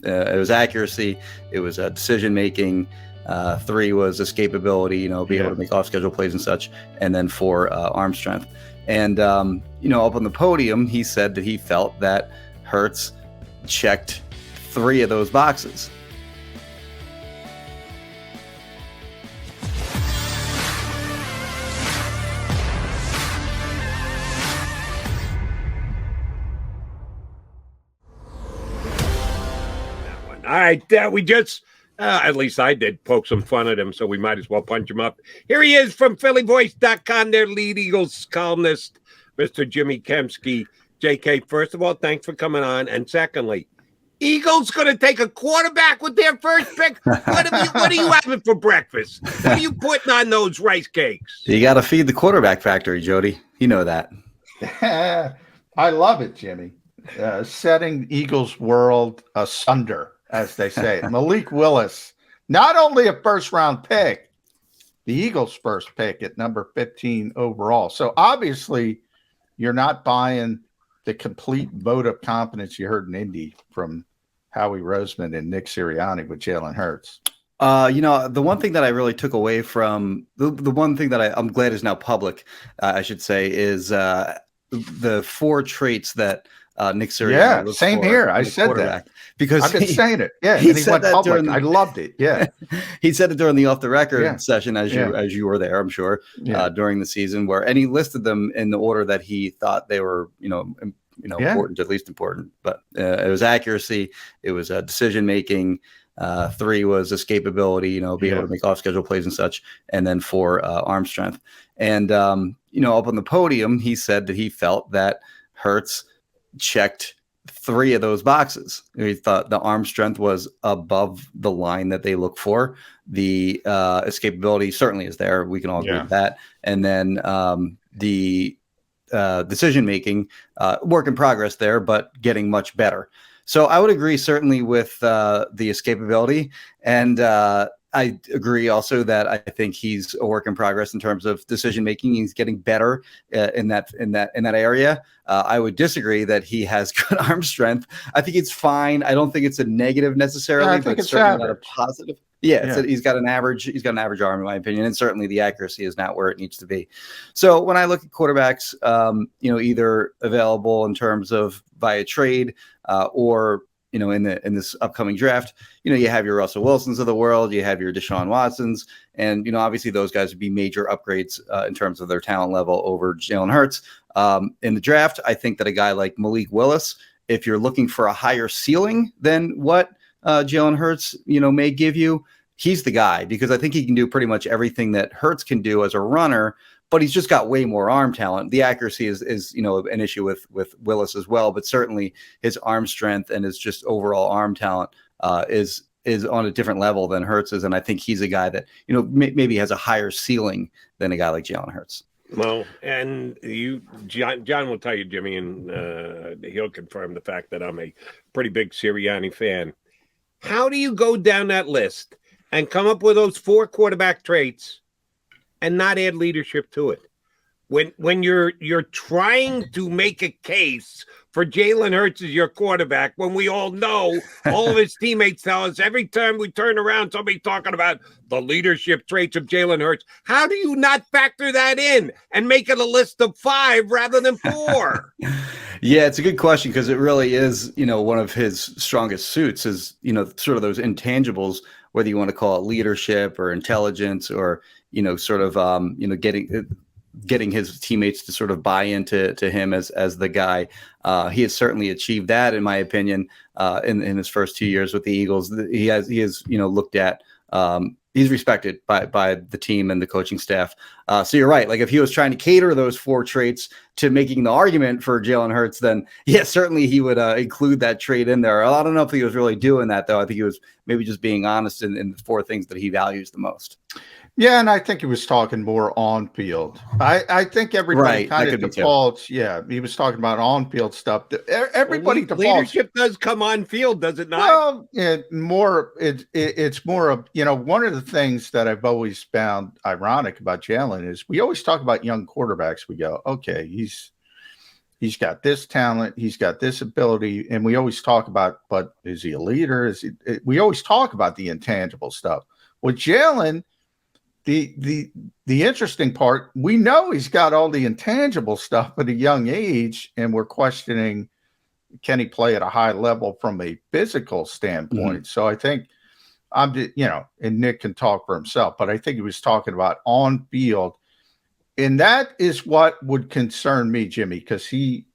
It was accuracy. It was decision making. 3 was escapability, being able to make off-schedule plays and such. And then 4, arm strength. And, up on the podium, he said that he felt that Hurts checked 3 of those boxes. All right, we just, at least I did, poke some fun at him, so we might as well punch him up. Here he is from PhillyVoice.com, their lead Eagles columnist, Mr. Jimmy Kempski. JK, first of all, thanks for coming on. And secondly, Eagles going to take a quarterback with their first pick? What are you having for breakfast? What are you putting on those rice cakes? You got to feed the quarterback factory, Jody. You know that. I love it, Jimmy. Setting Eagles world asunder, as they say. Malik Willis, not only a first-round pick, the Eagles' first pick at number 15 overall. So obviously, you're not buying the complete vote of confidence you heard in Indy from Howie Roseman and Nick Sirianni with Jalen Hurts. The one thing that I really took away from the one thing that I'm glad is now public, I should say, is the 4 traits that Nick Sirianni. Yeah, same here. I said that because I've been saying it. Yeah, he and he said went that public. I loved it. Yeah, he said it during the off the record session as you were there, I'm sure, during the season, and he listed them in the order that he thought they were, important, at least important. But it was accuracy, it was decision making. 3 was escapability, being able to make off-schedule plays and such, and then 4 arm strength. And up on the podium, he said that he felt that Hurts checked 3 of those boxes. He thought the arm strength was above the line that they look for. The escapability certainly is there. We can all agree with that. And then the decision making, work in progress there, but getting much better. So I would agree certainly with the escapability, and I agree also that I think he's a work in progress in terms of decision making. He's getting better in that area. I would disagree that he has good arm strength. I think it's fine. I don't think it's a negative necessarily, I think but it's certainly average. not a positive. He's got an average. He's got an average arm, in my opinion, and certainly the accuracy is not where it needs to be. So when I look at quarterbacks, either available in terms of via trade or in this upcoming draft, you have your Russell Wilsons of the world, you have your Deshaun Watsons, and obviously those guys would be major upgrades in terms of their talent level over Jalen Hurts. In the draft, I think that a guy like Malik Willis, if you're looking for a higher ceiling than what Jalen Hurts, may give you, he's the guy, because I think he can do pretty much everything that Hurts can do as a runner, but he's just got way more arm talent. The accuracy is an issue with Willis as well, but certainly his arm strength and his just overall arm talent is on a different level than Hurts is, and I think he's a guy that maybe has a higher ceiling than a guy like Jalen Hurts. Well, and John will tell you, Jimmy, and he'll confirm the fact that I'm a pretty big Sirianni fan. How do you go down that list and come up with those 4 quarterback traits and not add leadership to it? When you're trying to make a case for Jalen Hurts as your quarterback, when we all know, all of his teammates tell us every time we turn around, somebody talking about the leadership traits of Jalen Hurts. How do you not factor that in and make it a list of 5 rather than 4? Yeah, it's a good question, because it really is, one of his strongest suits is, sort of those intangibles, whether you want to call it leadership or intelligence or, sort of, getting his teammates to sort of buy into him as the guy. He has certainly achieved that, in my opinion, in his first 2 years with the Eagles. He has looked at, he's respected by the team and the coaching staff. So you're right. Like, if he was trying to cater those 4 traits to making the argument for Jalen Hurts, then certainly he would include that trait in there. I don't know if he was really doing that, though. I think he was maybe just being honest in the 4 things that he values the most. Yeah, and I think he was talking more on field. I think everybody kind of defaults. Yeah, he was talking about on field stuff. Everybody defaults. Leadership does come on field, does it not? Well, it's more of, one of the things that I've always found ironic about Jalen is we always talk about young quarterbacks. We go, okay, he's got this talent, he's got this ability, and we always talk about, but is he a leader? We always talk about the intangible stuff. With Jalen, the interesting part, we know he's got all the intangible stuff at a young age, and we're questioning, can he play at a high level from a physical standpoint? So I think and Nick can talk for himself, but I think he was talking about on field. And that is what would concern me, Jimmy, because he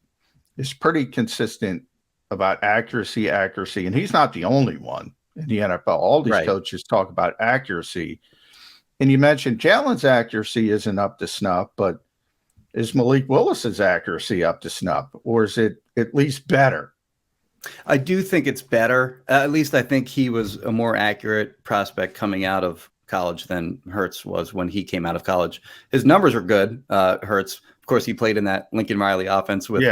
is pretty consistent about accuracy. And he's not the only one in the NFL. All these coaches talk about accuracy. And you mentioned Jalen's accuracy isn't up to snuff, but is Malik Willis's accuracy up to snuff? Or is it at least better? I do think it's better. At least I think he was a more accurate prospect coming out of college than Hurts was when he came out of college. His numbers are good. Hurts, of course, he played in that Lincoln Riley offense with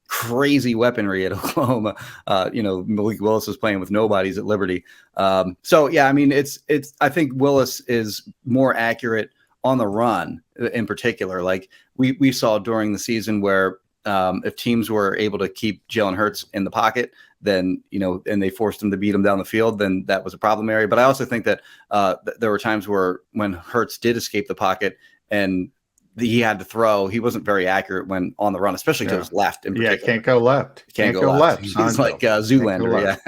crazy weaponry at Oklahoma. Malik Willis was playing with nobodies at Liberty. So yeah, I mean, I think Willis is more accurate on the run in particular. Like we saw during the season where if teams were able to keep Jalen Hurts in the pocket, then, and they forced him to beat him down the field, then that was a problem area. But I also think that there were times when Hurts did escape the pocket and he had to throw, he wasn't very accurate when on the run, especially to his left. Can't go left. Can't go left. He's like Zoolander.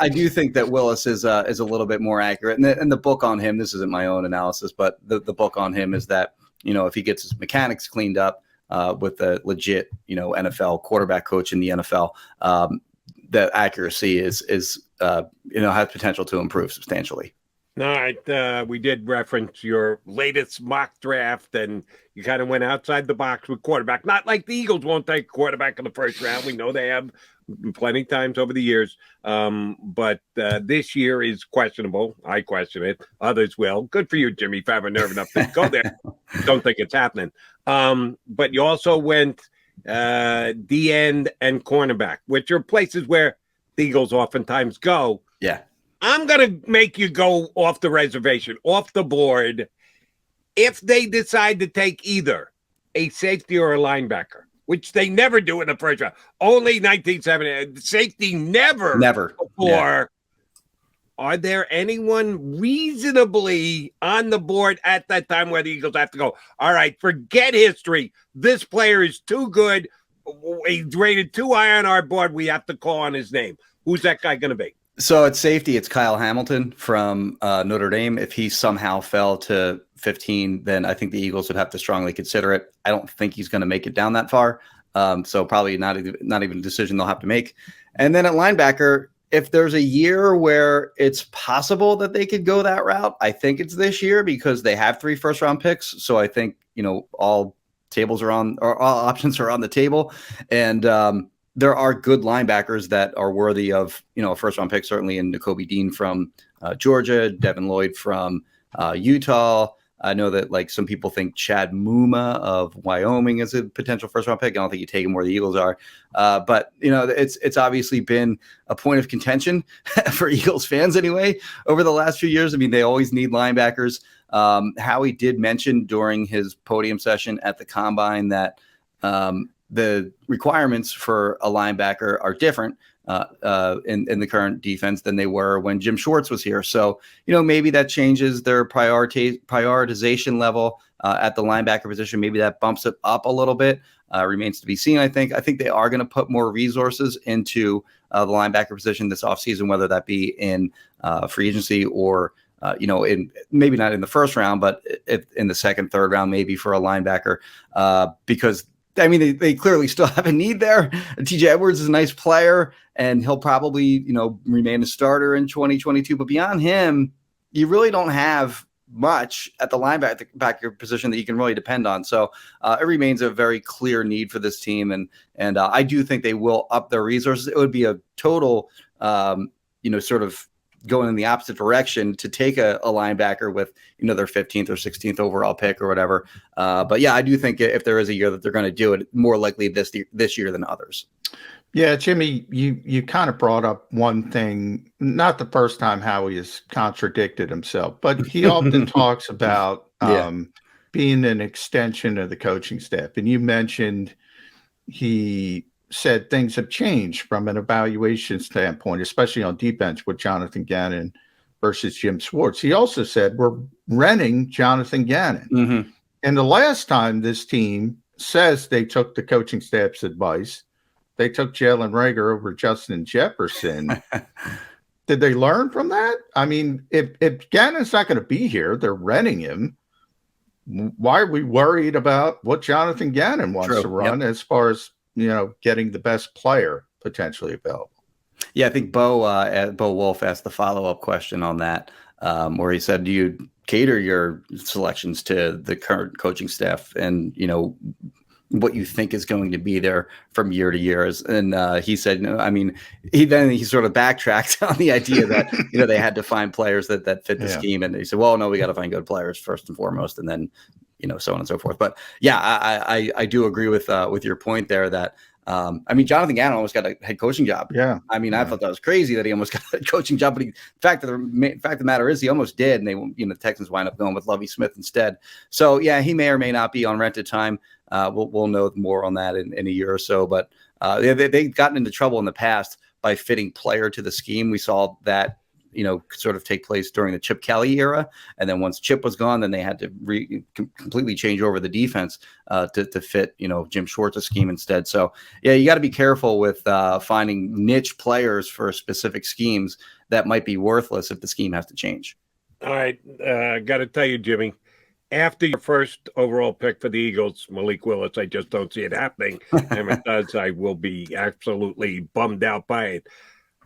I do think that Willis is a little bit more accurate. And the book on him, this isn't my own analysis, but the book on him is that, if he gets his mechanics cleaned up with a legit, NFL quarterback coach in the NFL, the accuracy has potential to improve substantially. All right. We did reference your latest mock draft, and you kind of went outside the box with quarterback. Not like the Eagles won't take quarterback in the first round. We know they have plenty times over the years. But this year is questionable. I question it. Others will. Good for you, Jimmy, if I have a nerve enough to go there. Don't think it's happening. But you also went D-end and cornerback, which are places where the Eagles oftentimes go. Yeah. I'm going to make you go off the reservation, off the board, if they decide to take either a safety or a linebacker, which they never do in the first round. Only 1970. Safety never. Before. Yeah. Are there anyone reasonably on the board at that time where the Eagles have to go, all right, forget history. This player is too good. He's rated too high on our board. We have to call on his name. Who's that guy going to be? So at safety, it's Kyle Hamilton from Notre Dame. If he somehow fell to 15, then I think the Eagles would have to strongly consider it. I don't think he's going to make it down that far. So probably not even a decision they'll have to make. And then at linebacker, if there's a year where it's possible that they could go that route, I think it's this year because they have 3 first-round picks. So I think, all options are on the table. And there are good linebackers that are worthy of, a first-round pick, certainly in Nakobe Dean from Georgia, Devin Lloyd from Utah. I know that some people think Chad Muma of Wyoming is a potential first-round pick. I don't think you take him where the Eagles are. But, it's obviously been a point of contention for Eagles fans anyway over the last few years. I mean, they always need linebackers. Howie did mention during his podium session at the Combine that the requirements for a linebacker are different in the current defense than they were when Jim Schwartz was here. So, maybe that changes their prioritization level at the linebacker position. Maybe that bumps it up a little bit. Remains to be seen, I think. I think they are going to put more resources into the linebacker position this offseason, whether that be in free agency or in maybe not in the first round, but if in the second, third round, maybe for a linebacker, because I mean, they clearly still have a need there. TJ Edwards is a nice player, and he'll probably, remain a starter in 2022. But beyond him, you really don't have much at the linebacker position that you can really depend on. So it remains a very clear need for this team, and I do think they will up their resources. It would be a total, sort of going in the opposite direction to take a linebacker with, their 15th or 16th overall pick or whatever. But yeah, I do think if there is a year that they're going to do it, more likely this year than others. Yeah, Jimmy, you kind of brought up one thing, not the first time Howie has contradicted himself, but he often talks about being an extension of the coaching staff, and you mentioned he said things have changed from an evaluation standpoint, especially on defense with Jonathan Gannon versus Jim Schwartz. He also said we're renting Jonathan Gannon. Mm-hmm. And the last time this team says they took the coaching staff's advice, they took Jalen Reagor over Justin Jefferson. Did they learn from that? I mean, if Gannon's not going to be here, they're renting him. Why are we worried about what Jonathan Gannon wants to run as far as, getting the best player potentially available? Yeah, I think Bo Wolf asked the follow-up question on that, where he said, do you cater your selections to the current coaching staff and, what you think is going to be there from year to year? And he said, no, I mean, he sort of backtracked on the idea that, they had to find players that fit the scheme. And he said, well, no, we got to find good players first and foremost. And then, so on and so forth. But yeah, I do agree with your point there that, Jonathan Gannon almost got a head coaching job. Yeah. I thought that was crazy that he almost got a head coaching job, but the fact of the matter is he almost did. And they, the Texans wind up going with Lovie Smith instead. So yeah, he may or may not be on rented time. We'll know more on that in a year or so, but they've gotten into trouble in the past by fitting player to the scheme. We saw that, sort of take place during the Chip Kelly era. And then once Chip was gone, then they had to completely change over the defense to fit, Jim Schwartz's scheme instead. So yeah, you got to be careful with finding niche players for specific schemes that might be worthless if the scheme has to change. All right. Got to tell you, Jimmy, after your first overall pick for the Eagles, Malik Willis, I just don't see it happening. And if it does, I will be absolutely bummed out by it.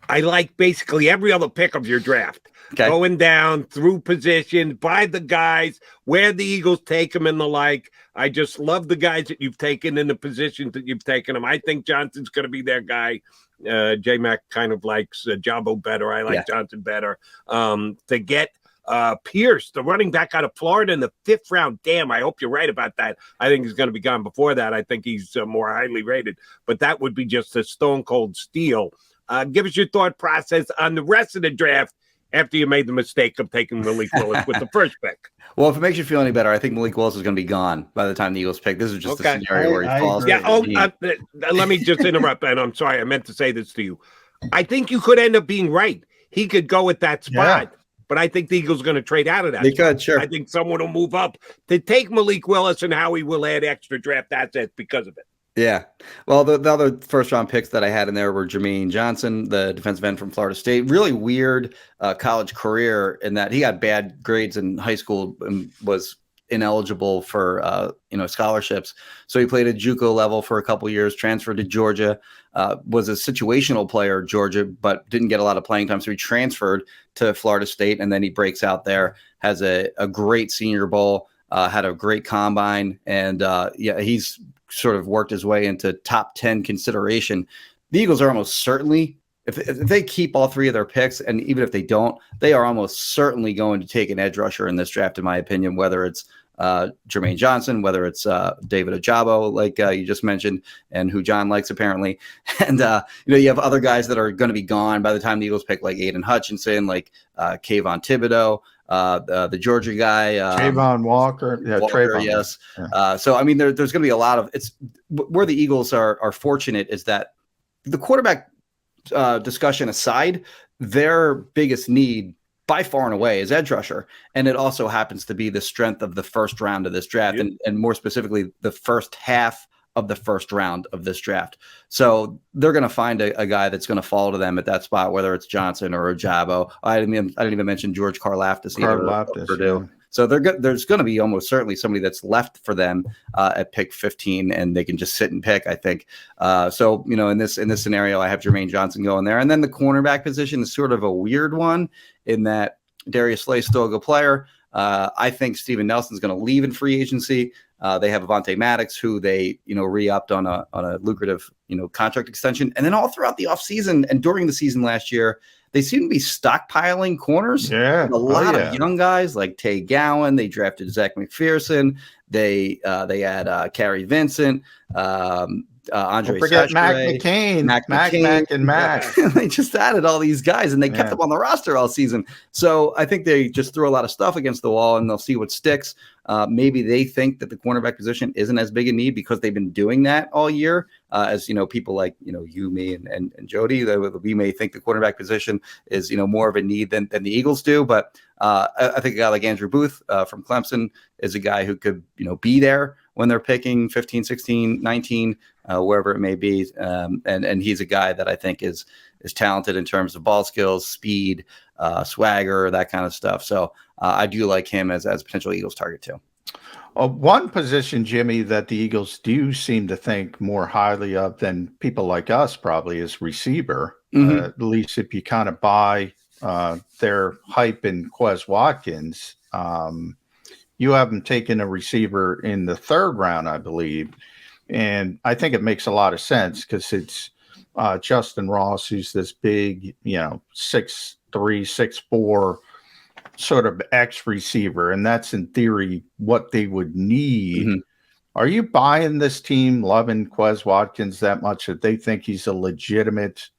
I like basically every other pick of your draft. Okay. Going down through position, by the guys, where the Eagles take them and the like. I just love the guys that you've taken in the positions that you've taken them. I think Johnson's going to be their guy. J-Mac kind of likes Jabo better. I like Johnson better. To get Pierce, the running back out of Florida in the 5th round. Damn, I hope you're right about that. I think he's going to be gone before that. I think he's more highly rated. But that would be just a stone-cold steal. Give us your thought process on the rest of the draft after you made the mistake of taking Malik Willis with the first pick. Well, if it makes you feel any better, I think Malik Willis is going to be gone by the time the Eagles pick. This is just a scenario where he falls. Yeah. Let me just interrupt, and I'm sorry. I meant to say this to you. I think you could end up being right. He could go at that spot. Yeah. But I think the Eagles are going to trade out of that. They could, sure. I think someone will move up to take Malik Willis, and Howie will add extra draft assets because of it. Yeah. Well, the other first-round picks that I had in there were Jermaine Johnson, the defensive end from Florida State. Really weird college career in that he got bad grades in high school and was ineligible for scholarships. So he played at JUCO level for a couple years, transferred to Georgia, was a situational player at Georgia, but didn't get a lot of playing time. So he transferred to Florida State, and then he breaks out there, has a great Senior Bowl, had a great combine, and he's sort of worked his way into top 10 consideration. The Eagles are almost certainly, if they keep all three of their picks, and even if they don't, they are almost certainly going to take an edge rusher in this draft, in my opinion, whether it's Jermaine Johnson, whether it's David Ojabo, like you just mentioned, and who John likes apparently. And, you have other guys that are going to be gone by the time the Eagles pick, like Aiden Hutchinson, like Kayvon Thibodeau, the Georgia guy, Trayvon Walker. Yeah, Trayvon, yes. Yeah. So, there's going to be a lot of it's where the Eagles are fortunate is that the quarterback discussion aside, their biggest need by far and away is edge rusher. And it also happens to be the strength of the first round of this draft, and more specifically, the first half of the first round of this draft. So they're going to find a guy that's going to fall to them at that spot, whether it's Johnson or Ojabo. I didn't even mention George Karlaftis either. Purdue. Yeah. So there's going to be almost certainly somebody that's left for them at pick 15, and they can just sit and pick, I think. So in this scenario, I have Jermaine Johnson going there, and then the cornerback position is sort of a weird one in that Darius Slay is still a good player. I think Steven Nelson's going to leave in free agency. They have Avonte Maddox, who they re-upped on a lucrative contract extension, and then all throughout the offseason and during the season last year, they seem to be stockpiling corners. Yeah, a lot of young guys like Tay Gowan. They drafted Zach McPherson. They had Kerry Vincent, Andre. Don't forget Mac McCain, and Mac. They just added all these guys, and they kept them on the roster all season. So I think they just threw a lot of stuff against the wall, and they'll see what sticks. Maybe they think that the cornerback position isn't as big a need because they've been doing that all year. As people like you, me, and Jody, we may think the quarterback position is more of a need than the Eagles do. But I think a guy like Andrew Booth from Clemson is a guy who could be there when they're picking 15, 16, 19, wherever it may be. And he's a guy that I think is talented in terms of ball skills, speed, swagger, that kind of stuff. So I do like him as a potential Eagles target too. One position, Jimmy, that the Eagles do seem to think more highly of than people like us probably is receiver. Mm-hmm. At least if you kind of buy their hype in Quez Watkins. You haven't taken a receiver in the third round, I believe. And I think it makes a lot of sense because it's Justin Ross, who's this big, 6'3", 6'4", sort of X receiver, and that's in theory what they would need. Mm-hmm. Are you buying this team loving Quez Watkins that much that they think he's a legitimate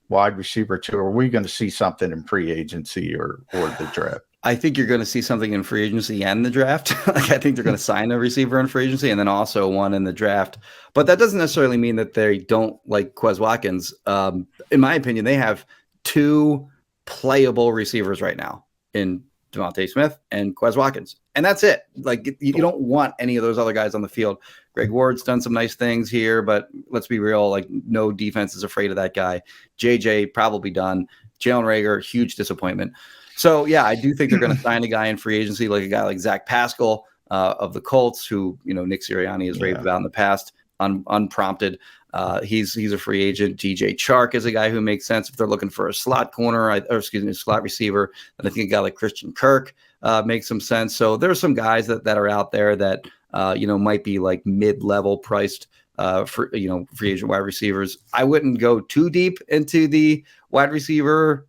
wide receiver too? Or are we going to see something in free agency or the draft? I think you're going to see something in free agency and the draft. I think they're going to sign a receiver in free agency and then also one in the draft. But that doesn't necessarily mean that they don't like Quez Watkins. In my opinion, they have two playable receivers right now in Devontae Smith and Quez Watkins. And that's it. Like, you don't want any of those other guys on the field. Greg Ward's done some nice things here, but let's be real. Like, no defense is afraid of that guy. JJ probably done. Jalen Reagor, huge disappointment. So, yeah, I do think they're going to sign a guy in free agency, like a guy like Zach Pascal of the Colts, who, Nick Sirianni has raved about in the past, unprompted. He's a free agent. DJ Chark is a guy who makes sense if they're looking for a slot slot receiver. And I think a guy like Christian Kirk makes some sense. So there's some guys that are out there that might be like mid-level priced for free agent wide receivers. I wouldn't go too deep into the wide receiver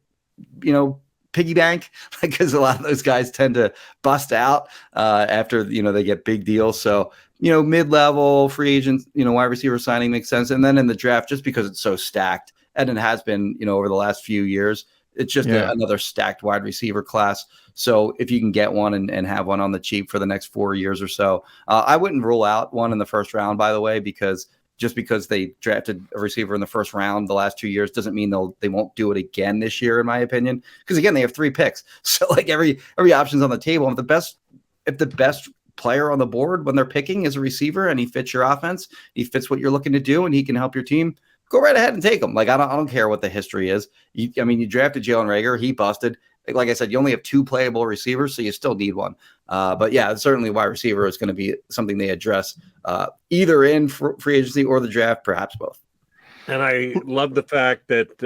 piggy bank, because a lot of those guys tend to bust out after they get big deals. So mid-level free agent, wide receiver signing makes sense. And then in the draft, just because it's so stacked, and it has been, over the last few years, it's just another stacked wide receiver class. So if you can get one and have one on the cheap for the next 4 years or so, I wouldn't rule out one in the first round, by the way, because just because they drafted a receiver in the first round the last 2 years doesn't mean they won't do it again this year, in my opinion. Because again, they have 3 picks. So like every option's on the table. And if the best player on the board when they're picking is a receiver and he fits your offense, he fits what you're looking to do, and he can help your team, go right ahead and take him. Like, I don't care what the history is. You drafted Jalen Reagor, he busted. Like I said, you only have 2 playable receivers, so you still need one. But yeah, certainly wide receiver is going to be something they address either in free agency or the draft, perhaps both. And I love the fact that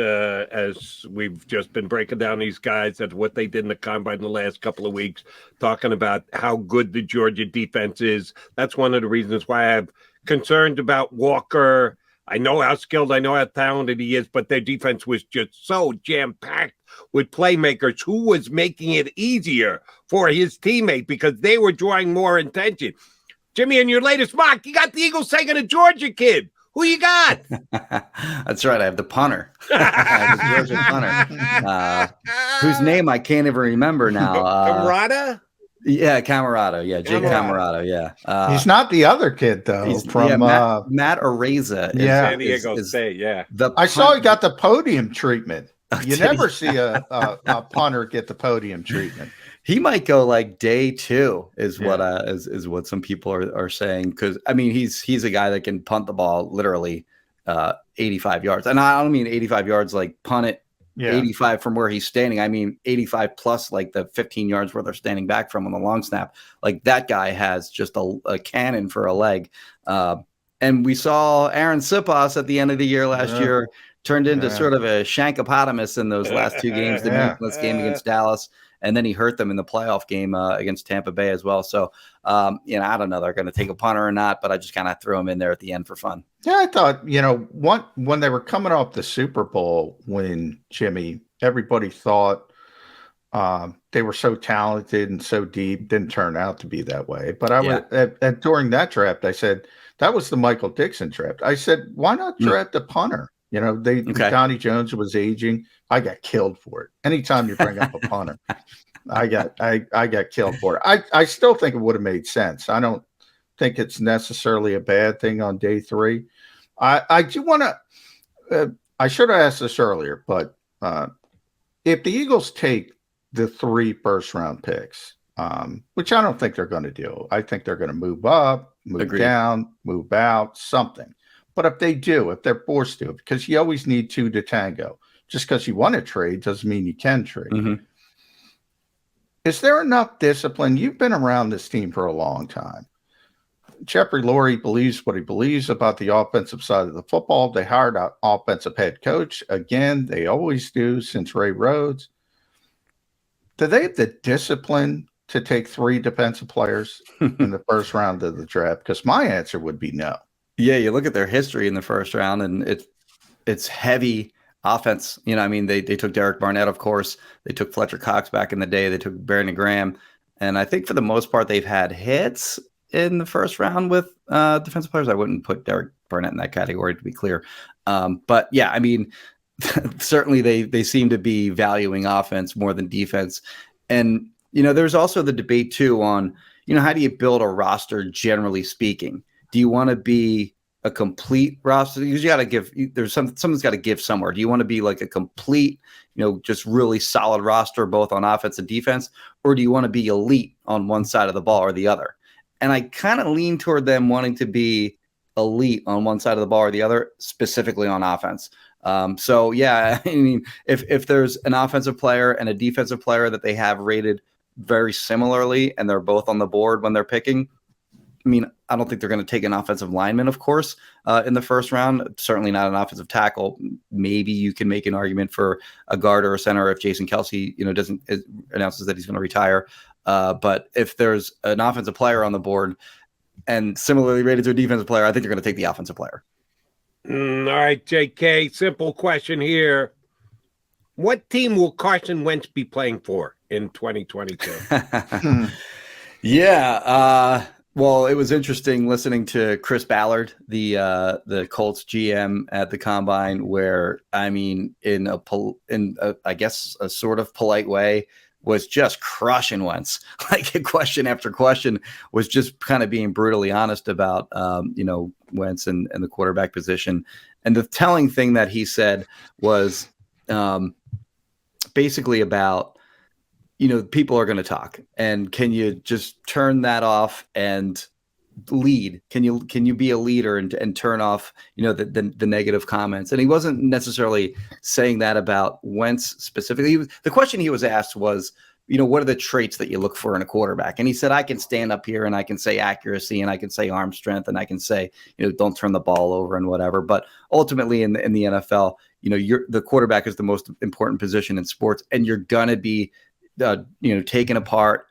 as we've just been breaking down these guys at what they did in the combine in the last couple of weeks, talking about how good the Georgia defense is. That's one of the reasons why I'm concerned about Walker. I know how skilled, I know how talented he is, but their defense was just so jam-packed with playmakers who was making it easier for his teammate because they were drawing more attention. Jimmy, in your latest mock, you got the Eagles taking a Georgia kid. Who you got? That's right. I have the punter. I have the Georgia punter, whose name I can't even remember now. Camarada? Yeah, Camarado. Yeah, Jake Camarado. Yeah. He's not the other kid, though. He's from Matt Araiza. San Diego State, yeah. I saw he got the podium treatment. You never see a punter get the podium treatment. He might go like day 2 is what some people are saying. Because he's a guy that can punt the ball literally 85 yards. And I don't mean 85 yards like punt it 85 from where he's standing. I mean 85 plus like the 15 yards where they're standing back from on the long snap. Like, that guy has just a cannon for a leg. And we saw Aaron Sipas at the end of the year last year turned into sort of a shankopotamus in those last 2 games, the meaningless game against Dallas. And then he hurt them in the playoff game against Tampa Bay as well. So, I don't know, they're going to take a punter or not, but I just kind of threw him in there at the end for fun. Yeah, I thought, when they were coming off the Super Bowl win, Jimmy, everybody thought they were so talented and so deep. Didn't turn out to be that way. But during that draft, I said, that was the Michael Dixon draft. I said, why not draft a punter? Donnie Jones was aging. I got killed for it. Anytime you bring up a punter, I got killed for it. I still think it would have made sense. I don't think it's necessarily a bad thing on day 3. I do want to. I should have asked this earlier, but if the Eagles take the 3 first-round picks, which I don't think they're going to do, I think they're going to move up, move down, move out, something. But if they do, if they're forced to, because you always need 2 to tango. Just because you want to trade doesn't mean you can trade. Mm-hmm. Is there enough discipline? You've been around this team for a long time. Jeffrey Lurie believes what he believes about the offensive side of the football. They hired an offensive head coach. Again, they always do since Ray Rhodes. Do they have the discipline to take 3 defensive players in the first round of the draft? Because my answer would be no. Yeah, you look at their history in the first round, and it's heavy offense. They took Derek Barnett, of course. They took Fletcher Cox back in the day. They took Brandon Graham. And I think for the most part, they've had hits in the first round with defensive players. I wouldn't put Derek Barnett in that category, to be clear. But yeah, certainly they seem to be valuing offense more than defense. And, there's also the debate too on, how do you build a roster, generally speaking? Do you want to be a complete roster? Because you got to give, someone's got to give somewhere. Do you want to be like a complete, just really solid roster, both on offense and defense? Or do you want to be elite on one side of the ball or the other? And I kind of lean toward them wanting to be elite on one side of the ball or the other, specifically on offense. So yeah, if there's an offensive player and a defensive player that they have rated very similarly, and they're both on the board when they're picking, I don't think they're going to take an offensive lineman, of course, in the first round. Certainly not an offensive tackle. Maybe you can make an argument for a guard or a center if Jason Kelsey, announces that he's going to retire. But if there's an offensive player on the board and similarly rated to a defensive player, I think they're going to take the offensive player. All right, JK, simple question here. What team will Carson Wentz be playing for in 2022? Yeah. Well, it was interesting listening to Chris Ballard, the Colts GM at the Combine, where in I guess a sort of polite way, was just crushing Wentz. Like question after question was just kind of being brutally honest about Wentz and the quarterback position. And the telling thing that he said was basically about, people are going to talk, and can you just turn that off and lead? Can you be a leader and turn off, the negative comments? And he wasn't necessarily saying that about Wentz specifically. The question he was asked was, what are the traits that you look for in a quarterback? And he said, I can stand up here and I can say accuracy and I can say arm strength and I can say, don't turn the ball over and whatever. But ultimately in the NFL, the quarterback is the most important position in sports, and you're going to be taken apart,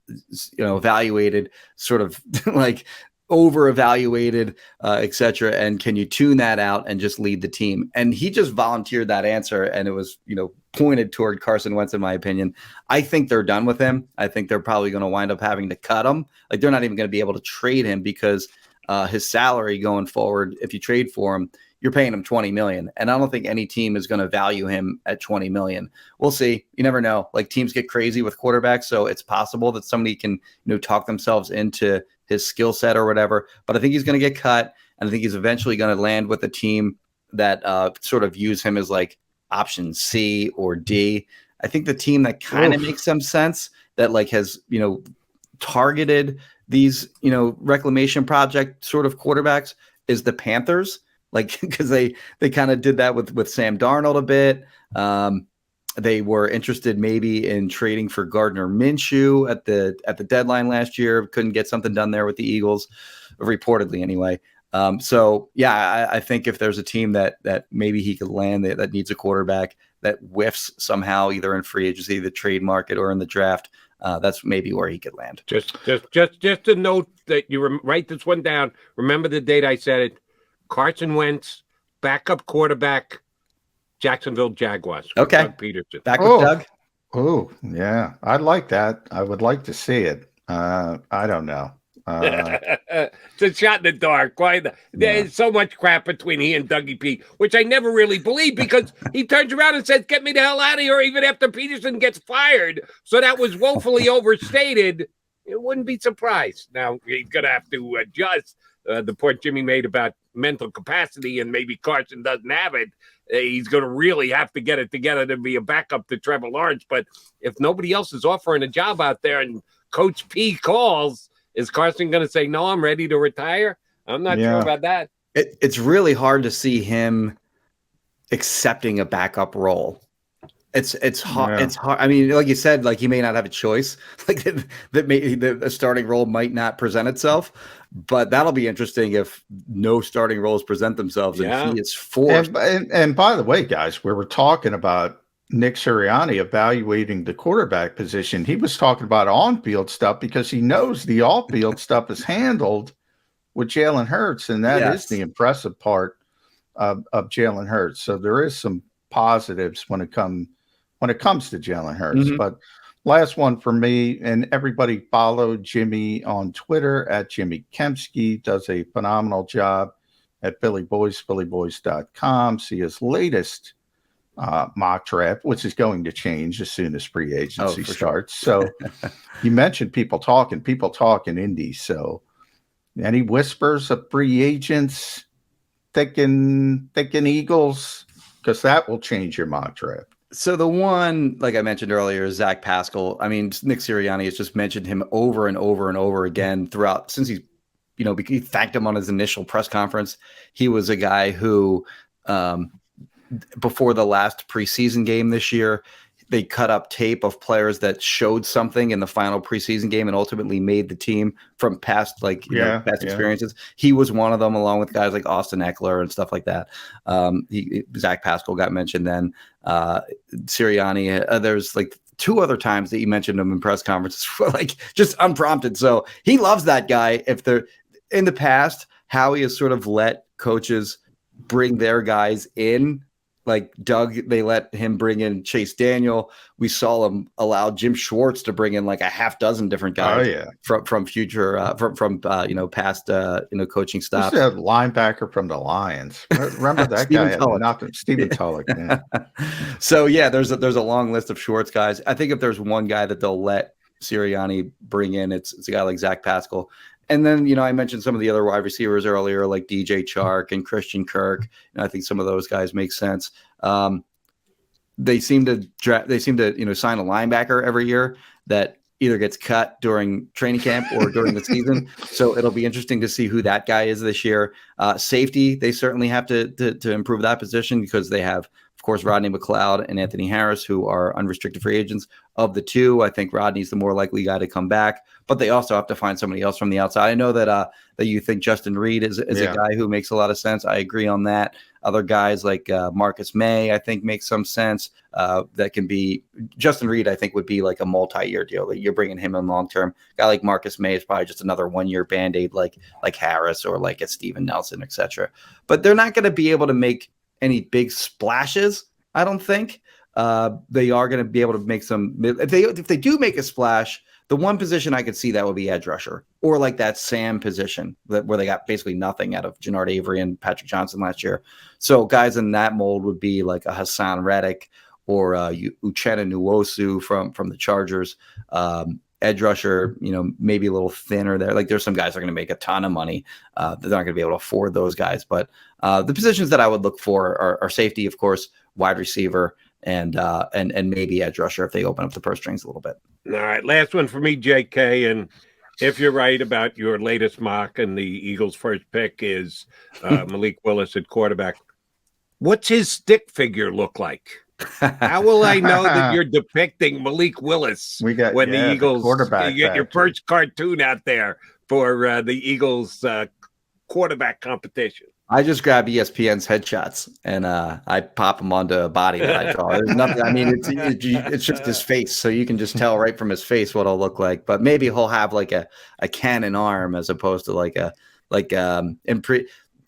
evaluated, sort of like over evaluated, etc. And can you tune that out and just lead the team? And he just volunteered that answer, and it was, pointed toward Carson Wentz, in my opinion. I think they're done with him. I think they're probably going to wind up having to cut him. Like, they're not even going to be able to trade him because his salary going forward, if you trade for him, you're paying him $20 million. And I don't think any team is going to value him at $20 million. We'll see. You never know. Like, teams get crazy with quarterbacks. So it's possible that somebody can, talk themselves into his skill set or whatever. But I think he's going to get cut. And I think he's eventually going to land with a team that sort of views him as like option C or D. I think the team that kind of makes some sense, that like has, targeted these, reclamation project sort of quarterbacks, is the Panthers. Like, because they kind of did that with Sam Darnold a bit. They were interested maybe in trading for Gardner Minshew at the deadline last year. Couldn't get something done there with the Eagles, reportedly anyway. So yeah, I think if there's a team that maybe he could land that needs a quarterback that whiffs somehow, either in free agency, the trade market, or in the draft, that's maybe where he could land. Just a note that you write this one down. Remember the date I said it. Carson Wentz, backup quarterback, Jacksonville Jaguars. Okay. Doug Peterson. Back with Doug? Oh, yeah. I'd like that. I would like to see it. I don't know. It's a shot in the dark. There's so much crap between he and Dougie P, which I never really believed because he turns around and says, "Get me the hell out of here," even after Peterson gets fired. So that was woefully overstated. It wouldn't be surprised. Now he's going to have to adjust. The point Jimmy made about mental capacity and maybe Carson doesn't have it. He's going to really have to get it together to be a backup to Trevor Lawrence. But if nobody else is offering a job out there and Coach P calls, is Carson going to say, "No, I'm ready to retire"? I'm not sure about that. It's really hard to see him accepting a backup role. It's hard. It's hard. I mean, like you said, like he may not have a choice. Like the starting role might not present itself, but that'll be interesting if no starting roles present themselves and he is forced. And by the way, guys, we were talking about Nick Sirianni evaluating the quarterback position. He was talking about on-field stuff because he knows the off-field stuff is handled with Jalen Hurts, and that is the impressive part of Jalen Hurts. So there is some positives when it comes to Jalen Hurts. Mm-hmm. But last one for me, and everybody follow Jimmy on Twitter at Jimmy Kempski. Does a phenomenal job at phillyboys.com. See his latest mock draft, which is going to change as soon as free agency starts. Sure. So you mentioned people talking Indy. So any whispers of free agents thinking Eagles? Because that will change your mock draft. So the one, like I mentioned earlier, is Zach Pascal. I mean, Nick Sirianni has just mentioned him over and over and over again throughout since he thanked him on his initial press conference. He was a guy who, before the last preseason game this year, they cut up tape of players that showed something in the final preseason game and ultimately made the team from past experiences. He was one of them, along with guys like Austin Eckler and stuff like that. Zach Pascal got mentioned then. Sirianni, there's like two other times that he mentioned him in press conferences, like just unprompted. So he loves that guy. If they're in the past, Howie has sort of let coaches bring their guys in. Like Doug, they let him bring in Chase Daniel. We saw him allow Jim Schwartz to bring in like a half dozen different guys from future past coaching stops. This is a linebacker from the Lions. Remember that guy? Stephen Tulloch. Yeah. So there's a long list of Schwartz guys. I think if there's one guy that they'll let Sirianni bring in, it's a guy like Zach Pascal. And then, I mentioned some of the other wide receivers earlier, like DJ Chark and Christian Kirk. And I think some of those guys make sense. They seem to sign a linebacker every year that either gets cut during training camp or during the season. So it'll be interesting to see who that guy is this year. Safety, they certainly have to improve that position because they have, of course, Rodney McLeod and Anthony Harris, who are unrestricted free agents. Of the two, I think Rodney's the more likely guy to come back, but they also have to find somebody else from the outside. I know that you think Justin Reed is a guy who makes a lot of sense. I agree on that. Other guys like Marcus May, I think makes some sense. That can be Justin Reed, I think would be like a multi-year deal. You're bringing him in long-term. A guy like Marcus May is probably just another one-year Band-Aid like Harris or like a Steven Nelson, etc. But they're not going to be able to make any big splashes, I don't think. They are going to be able to make some. If they do make a splash, the one position I could see that would be edge rusher or like that Sam position where they got basically nothing out of Jannard Avery and Patrick Johnson last year. So guys in that mold would be like a Hassan Reddick or Uchenna Nwosu from the Chargers. Edge rusher, maybe a little thinner there. Like there's some guys that are going to make a ton of money. They're not going to be able to afford those guys. But the positions that I would look for are safety, of course, wide receiver, and maybe edge rusher if they open up the purse strings a little bit. All right, last one for me, JK. And if you're right about your latest mock and the Eagles' first pick is Malik Willis at quarterback, what's his stick figure look like? How will I know that you're depicting Malik Willis when the Eagles quarterback? You get your first cartoon out there for the Eagles quarterback competition. I just grab ESPN's headshots and I pop them onto a body that I draw. There's nothing. I mean, it's just his face, so you can just tell right from his face what it'll look like. But maybe he'll have like a cannon arm as opposed to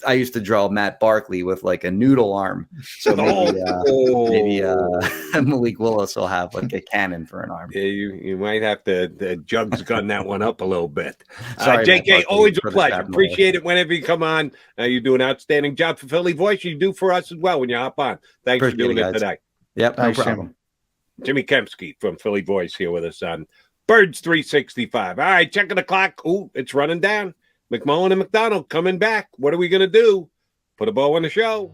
I used to draw Matt Barkley with like a noodle arm. So maybe Malik Willis will have like a cannon for an arm. Yeah, you might have to Jugs gun that one up a little bit. Sorry, JK, always a pleasure. Appreciate it whenever you come on. You do an outstanding job for Philly Voice. You do for us as well when you hop on. Thanks for doing it today. Yep, no problem. Jimmy Kempski from Philly Voice here with us on Birds 365. All right, checking the clock. Ooh, it's running down. McMullen and McDonald coming back. What are we going to do? Put a bow on the show.